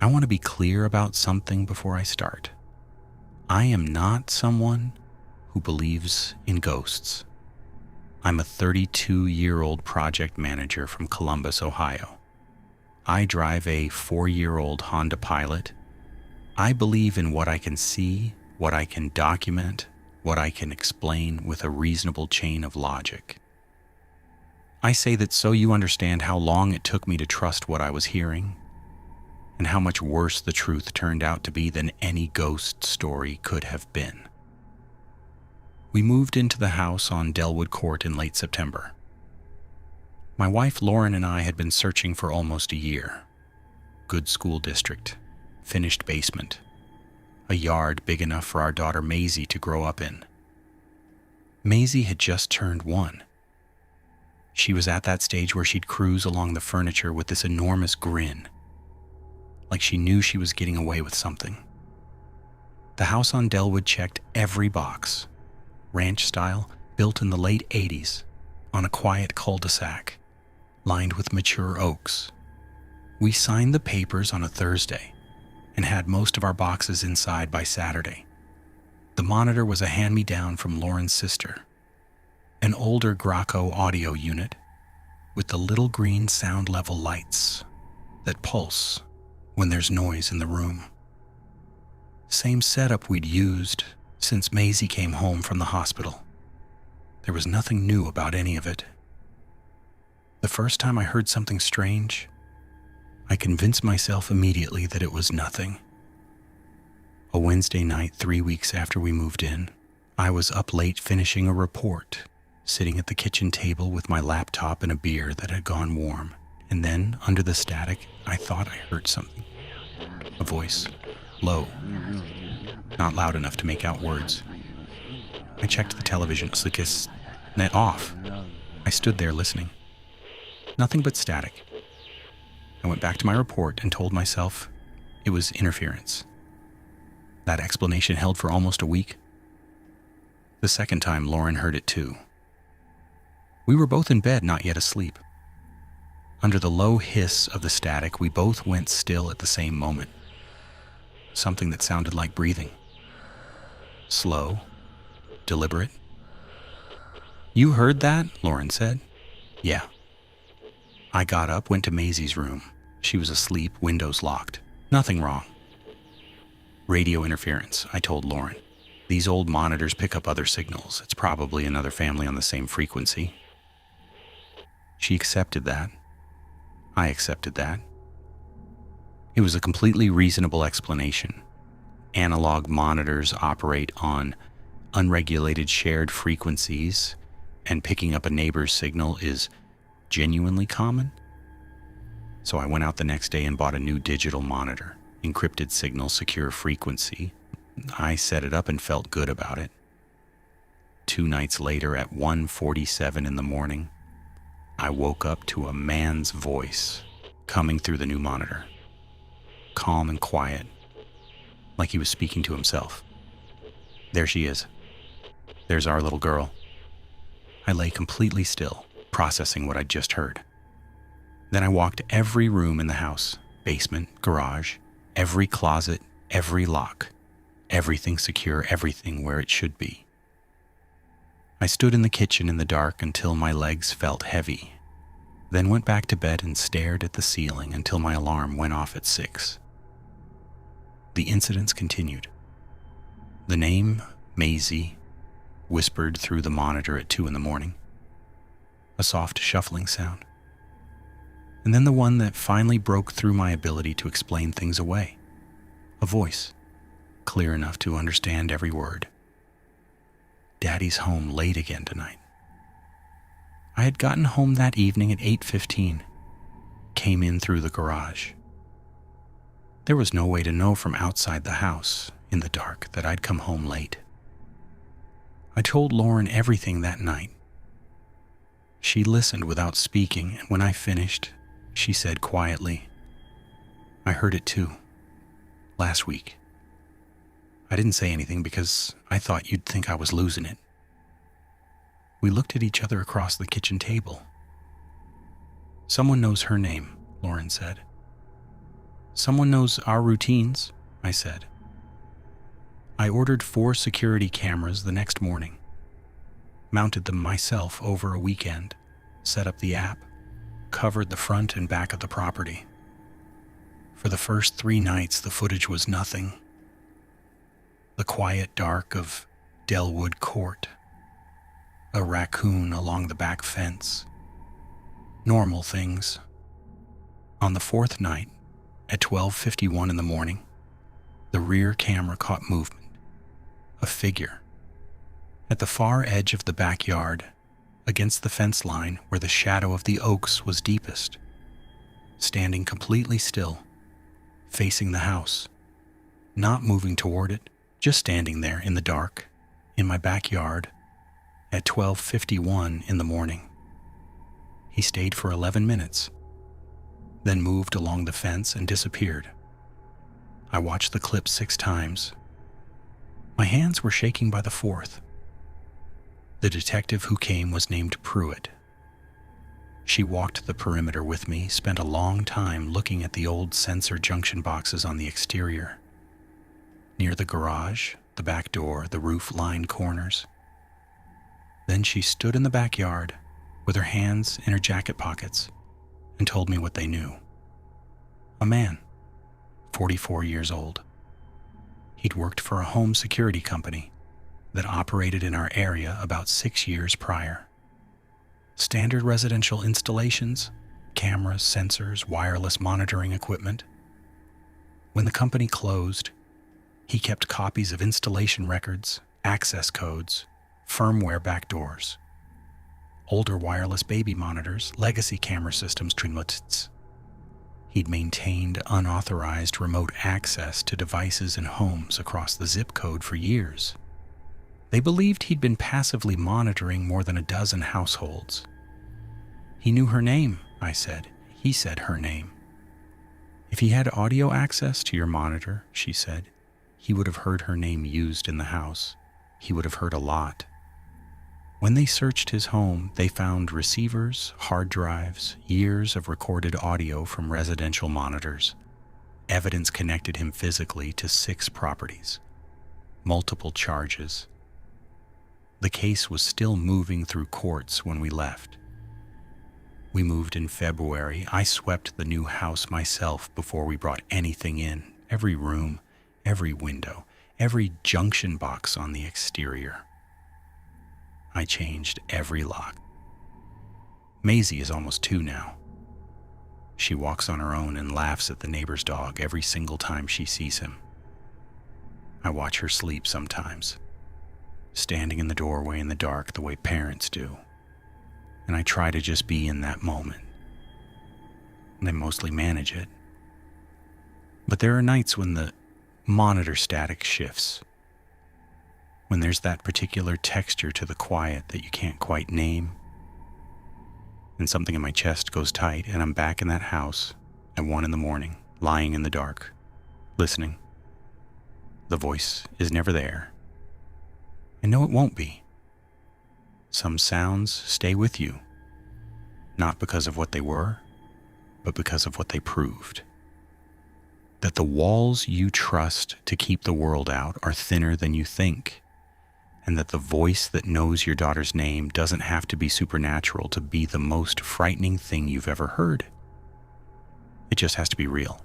I want to be clear about something before I start. I am not someone who believes in ghosts. I'm a 32-year-old project manager from Columbus, Ohio. I drive a 4-year-old Honda Pilot. I believe in what I can see, what I can document, what I can explain with a reasonable chain of logic. I say that so you understand how long it took me to trust what I was hearing, and how much worse the truth turned out to be than any ghost story could have been. We moved into the house on Delwood Court in late September. My wife Lauren and I had been searching for almost a year. Good school district, finished basement, a yard big enough for our daughter Maisie to grow up in. Maisie had just turned 1. She was at that stage where she'd cruise along the furniture with this enormous grin, like she knew she was getting away with something. The house on Delwood checked every box. Ranch style, built in the late 80s, on a quiet cul-de-sac, lined with mature oaks. We signed the papers on a Thursday and had most of our boxes inside by Saturday. The monitor was a hand-me-down from Lauren's sister, an older Graco audio unit with the little green sound level lights that pulse when there's noise in the room. Same setup we'd used since Maisie came home from the hospital. There was nothing new about any of it. The first time I heard something strange, I convinced myself immediately that it was nothing. A Wednesday night 3 weeks after we moved in, I was up late finishing a report, sitting at the kitchen table with my laptop and a beer that had gone warm, and then, under the static, I thought I heard something. A voice, low, not loud enough to make out words. I checked the television, net off. I stood there listening. Nothing but static. I went back to my report and told myself it was interference. That explanation held for almost a week. The second time, Lauren heard it too. We were both in bed, not yet asleep. Under the low hiss of the static, we both went still at the same moment. Something that sounded like breathing. Slow, deliberate. "You heard that?" Lauren said. "Yeah." I got up, went to Maisie's room. She was asleep, windows locked. Nothing wrong. "Radio interference," I told Lauren. "These old monitors pick up other signals. It's probably another family on the same frequency." She accepted that. I accepted that. It was a completely reasonable explanation. Analog monitors operate on unregulated shared frequencies, and picking up a neighbor's signal is genuinely common. So I went out the next day and bought a new digital monitor, encrypted signal, secure frequency. I set it up and felt good about it. 2 nights later at 1:47 in the morning, I woke up to a man's voice coming through the new monitor. Calm and quiet, like he was speaking to himself. "There she is. There's our little girl." I lay completely still, processing what I'd just heard. Then I walked every room in the house, basement, garage, every closet, every lock, everything secure, everything where it should be. I stood in the kitchen in the dark until my legs felt heavy, then went back to bed and stared at the ceiling until my alarm went off at 6. The incidents continued. The name, Maisie, whispered through the monitor at 2 in the morning. A soft shuffling sound. And then the one that finally broke through my ability to explain things away. A voice, clear enough to understand every word. "Daddy's home late again tonight." I had gotten home that evening at 8:15. Came in through the garage. There was no way to know from outside the house, in the dark, that I'd come home late. I told Lauren everything that night. She listened without speaking, and when I finished, she said quietly, "I heard it too. Last week. I didn't say anything because I thought you'd think I was losing it." We looked at each other across the kitchen table. "Someone knows her name," Lauren said. Someone knows our routines, I said. I ordered 4 security cameras the next morning, mounted them myself over a weekend, set up the app, covered the front and back of the property. For the first 3 nights, the footage was nothing. The quiet dark of Delwood Court, a raccoon along the back fence. Normal things. On the 4th night, at 12:51 in the morning, the rear camera caught movement. A figure. At the far edge of the backyard, against the fence line where the shadow of the oaks was deepest, standing completely still, facing the house, not moving toward it, just standing there in the dark, in my backyard, at 12:51 in the morning. He stayed for 11 minutes, then moved along the fence and disappeared. I watched the clip 6 times. My hands were shaking by the 4th. The detective who came was named Pruitt. She walked the perimeter with me, spent a long time looking at the old sensor junction boxes on the exterior. Near the garage, the back door, the roof-lined corners. Then she stood in the backyard with her hands in her jacket pockets and told me what they knew. A man, 44 years old. He'd worked for a home security company that operated in our area about 6 years prior. Standard residential installations, cameras, sensors, wireless monitoring equipment. When the company closed, he kept copies of installation records, access codes, firmware backdoors, older wireless baby monitors, legacy camera systems, trinmutts. He'd maintained unauthorized remote access to devices in homes across the zip code for years. They believed he'd been passively monitoring more than a dozen households. He knew her name, I said. He said her name. If he had audio access to your monitor, she said, he would have heard her name used in the house. He would have heard a lot. When they searched his home, they found receivers, hard drives, years of recorded audio from residential monitors. Evidence connected him physically to 6 properties. Multiple charges. The case was still moving through courts when we left. We moved in February. I swept the new house myself before we brought anything in. Every room, every window, every junction box on the exterior. I changed every lock. Maisie is almost 2 now. She walks on her own and laughs at the neighbor's dog every single time she sees him. I watch her sleep sometimes, standing in the doorway in the dark the way parents do, and I try to just be in that moment. And I mostly manage it. But there are nights when the monitor static shifts, when there's that particular texture to the quiet that you can't quite name, and something in my chest goes tight, and I'm back in that house at 1 in the morning, lying in the dark, listening. The voice is never there. I know it won't be. Some sounds stay with you, not because of what they were, but because of what they proved. That the walls you trust to keep the world out are thinner than you think, and that the voice that knows your daughter's name doesn't have to be supernatural to be the most frightening thing you've ever heard. It just has to be real.